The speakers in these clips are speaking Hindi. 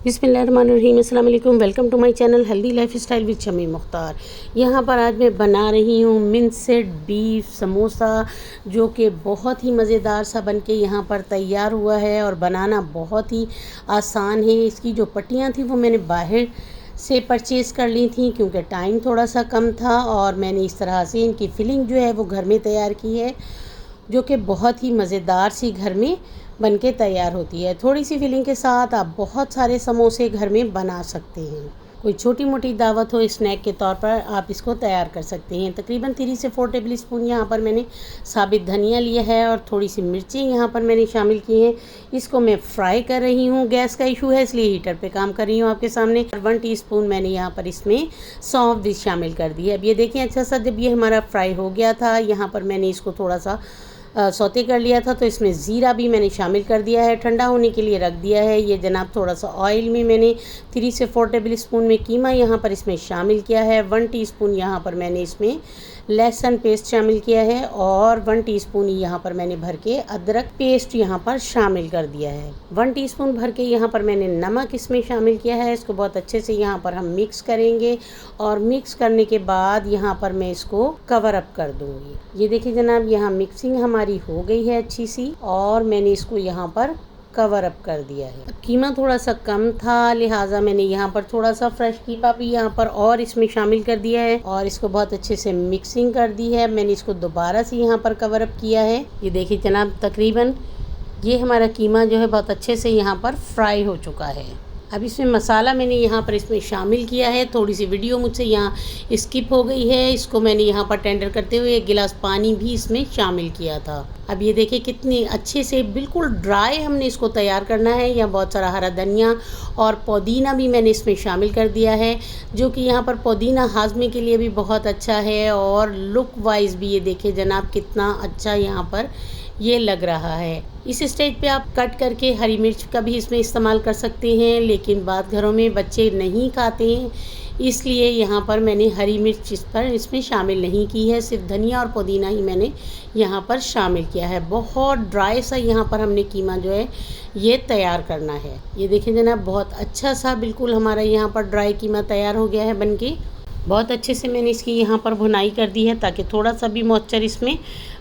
बिस्मिल्लाहिर्रहमानिर्रहीम, अस्सलाम वालेकुम। Welcome to my channel healthy lifestyle with Shami Mukhtar. यहाँ पर आज मैं बना रही हूँ मिन्सेड बीफ समोसा, जो कि बहुत ही मज़ेदार सा बन के यहाँ पर तैयार हुआ है और बनाना बहुत ही आसान है। इसकी जो पट्टियाँ थी वो मैंने बाहर से परचेज़ कर ली थी क्योंकि टाइम थोड़ा सा कम था, और मैंने इस तरह से इनकी फिलिंग जो है वो घर में तैयार की है, जो कि बहुत ही मज़ेदार सी घर में बन के तैयार होती है। थोड़ी सी फिलिंग के साथ आप बहुत सारे समोसे घर में बना सकते हैं। कोई छोटी मोटी दावत हो, स्नैक के तौर पर आप इसको तैयार कर सकते हैं। तकरीबन 3 से 4 टेबल स्पून यहाँ पर मैंने साबित धनिया लिया है और थोड़ी सी मिर्ची यहाँ पर मैंने शामिल की हैं। इसको मैं फ्राई कर रही हूँ। गैस का इशू है इसलिए हीटर पे काम कर रही हूँ आपके सामने। 1 टीस्पून मैंने यहाँ पर इसमें सौंफ भी शामिल कर दी है। अब ये देखें, अच्छा सा जब ये हमारा फ्राई हो गया था, यहाँ पर मैंने इसको थोड़ा सा सौते कर लिया था, तो इसमें ज़ीरा भी मैंने शामिल कर दिया है, ठंडा होने के लिए रख दिया है। ये जनाब थोड़ा सा ऑयल में मैंने 3 से 4 टेबल स्पून में कीमा यहाँ पर इसमें शामिल किया है। 1 टीस्पून यहाँ पर मैंने इसमें लहसुन पेस्ट शामिल किया है और 1 टीस्पून यहाँ पर मैंने भर के अदरक पेस्ट यहाँ पर शामिल कर दिया है। 1 टीस्पून भर के यहाँ पर मैंने नमक इसमें शामिल किया है। इसको बहुत अच्छे से यहाँ पर हम मिक्स करेंगे और मिक्स करने के बाद यहाँ पर मैं इसको कवर अप कर दूँगी। ये देखिए जनाब, यहाँ मिक्सिंग हमारी हो गई है अच्छी सी, और मैंने इसको यहाँ पर कवर अप कर दिया है। कीमा थोड़ा सा कम था, लिहाजा मैंने यहाँ पर थोड़ा सा फ्रेश कीमा भी यहाँ पर और इसमें शामिल कर दिया है और इसको बहुत अच्छे से मिक्सिंग कर दी है। मैंने इसको दोबारा से यहाँ पर कवर अप किया है। ये देखिए जनाब, तकरीबन ये हमारा कीमा जो है बहुत अच्छे से यहाँ पर फ्राई हो चुका है। अब इसमें मसाला मैंने यहाँ पर इसमें शामिल किया है। थोड़ी सी वीडियो मुझसे यहाँ स्किप हो गई है। इसको मैंने यहाँ पर टेंडर करते हुए 1 गिलास पानी भी इसमें शामिल किया था। अब ये देखिए कितनी अच्छे से बिल्कुल ड्राई हमने इसको तैयार करना है। यहाँ बहुत सारा हरा धनिया और पुदीना भी मैंने इसमें शामिल कर दिया है, जो कि यहाँ पर पुदीना हाजमे के लिए भी बहुत अच्छा है और लुक वाइज भी ये देखिए जनाब कितना अच्छा यहाँ पर ये लग रहा है। इस स्टेज पे आप कट करके हरी मिर्च का भी इसमें इस्तेमाल कर सकते हैं, लेकिन बाद घरों में बच्चे नहीं खाते हैं, इसलिए यहाँ पर मैंने हरी मिर्च इसमें शामिल नहीं की है। सिर्फ धनिया और पुदीना ही मैंने यहाँ पर शामिल किया है। बहुत ड्राई सा यहाँ पर हमने कीमा जो है ये तैयार करना है। ये देखें जनाब, बहुत अच्छा सा बिल्कुल हमारा यहाँ पर ड्राई कीमा तैयार हो गया है बनके। बहुत अच्छे से मैंने इसकी यहाँ पर भुनाई कर दी है ताकि थोड़ा सा भी मॉइस्चर इसमें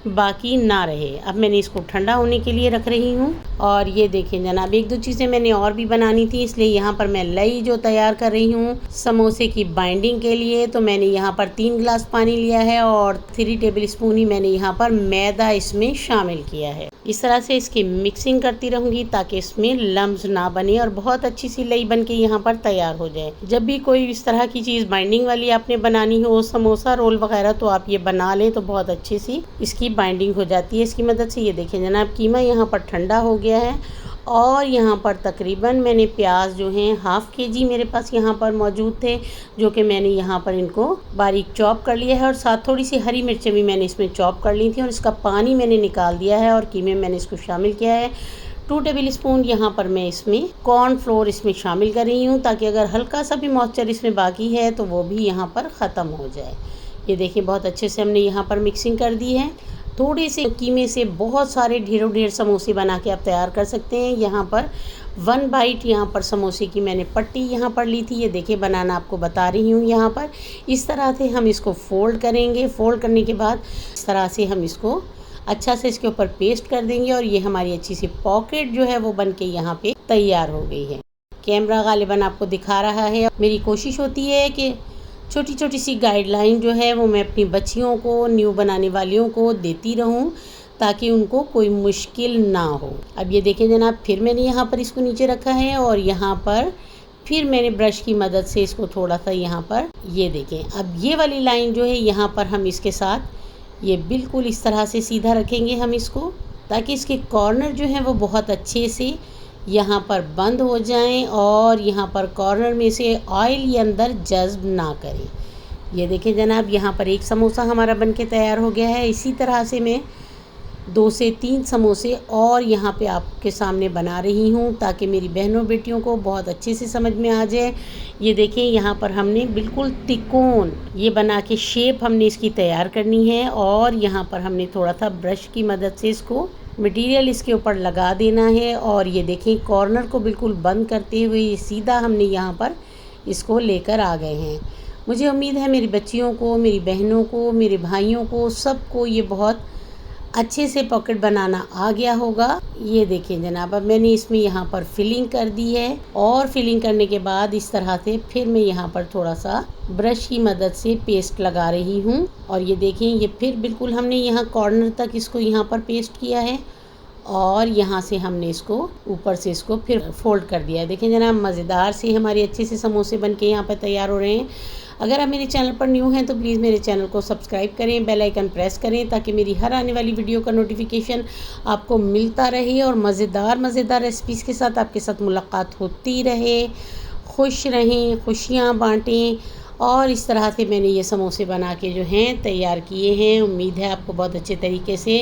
बाकी ना रहे। अब मैंने इसको ठंडा होने के लिए रख रही हूँ। और ये देखें जनाब, 1-2 चीज़ें मैंने और भी बनानी थी, इसलिए यहाँ पर मैं लई जो तैयार कर रही हूँ समोसे की बाइंडिंग के लिए। तो मैंने यहाँ पर 3 गिलास पानी लिया है और 3 टेबल स्पून ही मैंने यहाँ पर मैदा इसमें शामिल किया है। इस तरह से इसकी मिक्सिंग करती रहूँगी ताकि इसमें लम्स ना बने और बहुत अच्छी सी लई बन के यहाँ पर तैयार हो जाए। जब भी कोई इस तरह की चीज़ बाइंडिंग वाली आपने बनानी हो, समोसा रोल वगैरह, तो आप ये बना लें तो बहुत अच्छी सी इसकी बाइंडिंग हो जाती है इसकी मदद से। ये देखें जनाब, कीमा यहाँ पर ठंडा हो गया है और यहाँ पर तकरीबन मैंने प्याज जो हैं 1/2 kg मेरे पास यहाँ पर मौजूद थे, जो कि मैंने यहाँ पर इनको बारीक चॉप कर लिया है और साथ थोड़ी सी हरी मिर्चें भी मैंने इसमें चॉप कर ली थी और इसका पानी मैंने निकाल दिया है और कीमे मैंने इसको शामिल किया है। 2 टेबल स्पून यहाँ पर मैं इसमें कॉर्न फ्लोर इसमें शामिल कर रही हूँ ताकि अगर हल्का सा भी मॉइस्चर इसमें बाकी है तो वो भी यहाँ पर ख़त्म हो जाए। ये देखिए बहुत अच्छे से हमने यहाँ पर मिक्सिंग कर दी है। थोड़े से कीमे से बहुत सारे ढेर समोसे बना के आप तैयार कर सकते हैं। यहाँ पर 1 बाइट यहाँ पर समोसे की मैंने पट्टी यहाँ पर ली थी। ये देखिए बनाना आपको बता रही हूँ। यहाँ पर इस तरह से हम इसको फोल्ड करेंगे। फोल्ड करने के बाद इस तरह से हम इसको अच्छा से इसके ऊपर पेस्ट कर देंगे और ये हमारी अच्छी सी पॉकेट जो है वो बन के यहाँ पे तैयार हो गई है। कैमरा गालिबन आपको दिखा रहा है। मेरी कोशिश होती है कि छोटी छोटी सी गाइडलाइन जो है वो मैं अपनी बच्चियों को, न्यू बनाने वालियों को देती रहूं ताकि उनको कोई मुश्किल ना हो। अब ये देखें जनाब, फिर मैंने यहाँ पर इसको नीचे रखा है और यहाँ पर फिर मैंने ब्रश की मदद से इसको थोड़ा सा यहाँ पर, ये देखें, अब ये वाली लाइन जो है यहाँ पर हम इसके साथ ये बिल्कुल इस तरह से सीधा रखेंगे हम इसको, ताकि इसके कॉर्नर जो हैं वो बहुत अच्छे से यहाँ पर बंद हो जाएं और यहाँ पर कॉर्नर में से ऑयल ये अंदर जज्ब ना करें। ये देखें जनाब, यहाँ पर 1 समोसा हमारा बनके तैयार हो गया है। इसी तरह से मैं 2 से 3 समोसे और यहाँ पे आपके सामने बना रही हूँ ताकि मेरी बहनों बेटियों को बहुत अच्छे से समझ में आ जाए। ये देखें, यहाँ पर हमने बिल्कुल तिकोन ये बना के शेप हमने इसकी तैयार करनी है और यहाँ पर हमने थोड़ा सा ब्रश की मदद से इसको मटेरियल इसके ऊपर लगा देना है। और ये देखें कॉर्नर को बिल्कुल बंद करते हुए ये सीधा हमने यहाँ पर इसको लेकर आ गए हैं। मुझे उम्मीद है मेरी बच्चियों को, मेरी बहनों को, मेरे भाइयों को, सबको ये बहुत अच्छे से पॉकेट बनाना आ गया होगा। ये देखें जनाब, अब मैंने इसमें यहाँ पर फिलिंग कर दी है और फिलिंग करने के बाद इस तरह से फिर मैं यहाँ पर थोड़ा सा ब्रश की मदद से पेस्ट लगा रही हूँ। और ये देखें ये फिर बिल्कुल हमने यहाँ कॉर्नर तक इसको यहाँ पर पेस्ट किया है और यहाँ से हमने इसको ऊपर से इसको फिर फोल्ड कर दिया है। देखें जनाब, मज़ेदार से हमारे अच्छे से समोसे बन के यहाँ पर तैयार हो रहे हैं। अगर आप मेरे चैनल पर न्यू हैं तो प्लीज़ मेरे चैनल को सब्सक्राइब करें, बेल आइकन प्रेस करें ताकि मेरी हर आने वाली वीडियो का नोटिफिकेशन आपको मिलता रहे और मज़ेदार रेसिपीज़ के साथ आपके साथ मुलाकात होती रहे। खुश रहें, खुशियाँ बाँटें। और इस तरह से मैंने ये समोसे बना के जो हैं तैयार किए हैं। उम्मीद है आपको बहुत अच्छे तरीके से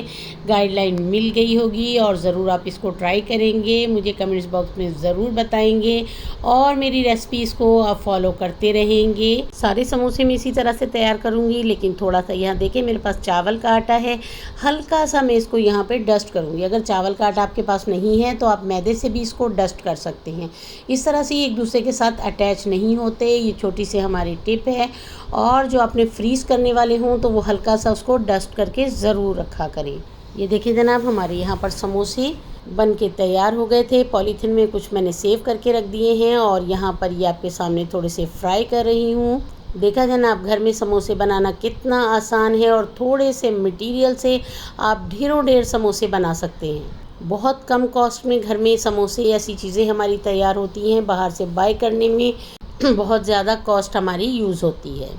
गाइडलाइन मिल गई होगी और ज़रूर आप इसको ट्राई करेंगे, मुझे कमेंट्स बॉक्स में ज़रूर बताएंगे और मेरी रेसिपीज़ को आप फॉलो करते रहेंगे। सारे समोसे मैं इसी तरह से तैयार करूँगी, लेकिन थोड़ा सा यहाँ देखें मेरे पास चावल का आटा है, हल्का सा मैं इसको यहाँ पर डस्ट करूँगी। अगर चावल का आटा आपके पास नहीं है तो आप मैदे से भी इसको डस्ट कर सकते हैं। इस तरह से एक दूसरे के साथ अटैच नहीं होते। ये छोटी सी हमारी टिप है। और जो आपने फ्रीज़ करने वाले हों तो वो हल्का सा उसको डस्ट करके ज़रूर रखा करें। ये देखिए जनाब, हमारे यहाँ पर समोसे बन के तैयार हो गए थे। पॉलीथिन में कुछ मैंने सेव करके रख दिए हैं और यहाँ पर ये आपके सामने थोड़े से फ्राई कर रही हूँ। देखा जनाब, घर में समोसे बनाना कितना आसान है और थोड़े से मटेरियल से आप ढेर समोसे बना सकते हैं। बहुत कम कॉस्ट में घर में समोसे ऐसी चीज़ें हमारी तैयार होती हैं। बाहर से बाय करने में बहुत ज़्यादा कॉस्ट हमारी यूज़ होती है।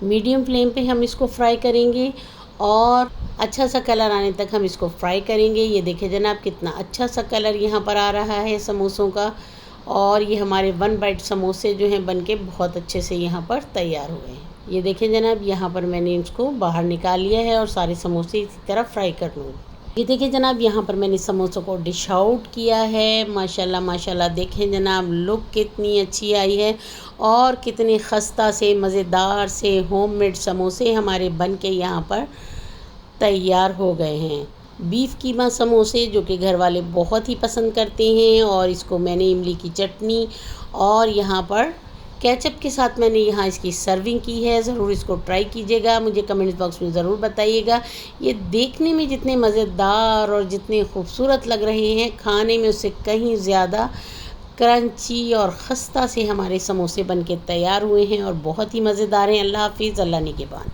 मीडियम फ्लेम पे हम इसको फ्राई करेंगे और अच्छा सा कलर आने तक हम इसको फ्राई करेंगे। ये देखें जनाब, कितना अच्छा सा कलर यहाँ पर आ रहा है समोसों का। और ये हमारे 1 बाइट समोसे जो हैं बनके बहुत अच्छे से यहाँ पर तैयार हुए हैं। ये देखें जनाब, यहाँ पर मैंने इसको बाहर निकाल लिया है और सारे समोसे इसी तरह फ्राई कर लूँगी। ये देखिए जनाब, यहाँ पर मैंने समोसों को डिश आउट किया है। माशाल्लाह देखें जनाब, लुक कितनी अच्छी आई है और कितने खस्ता से मज़ेदार से होममेड समोसे हमारे बन के यहाँ पर तैयार हो गए हैं। बीफ कीमा समोसे जो कि घर वाले बहुत ही पसंद करते हैं। और इसको मैंने इमली की चटनी और यहाँ पर केचप के साथ मैंने यहाँ इसकी सर्विंग की है। ज़रूर इसको ट्राई कीजिएगा, मुझे कमेंट्स बॉक्स में ज़रूर बताइएगा। ये देखने में जितने मज़ेदार और जितने खूबसूरत लग रहे हैं, खाने में उससे कहीं ज़्यादा क्रंची और खस्ता से हमारे समोसे बनके तैयार हुए हैं और बहुत ही मज़ेदार हैं। अल्लाह हाफिज़, अल्लाह निगहबान।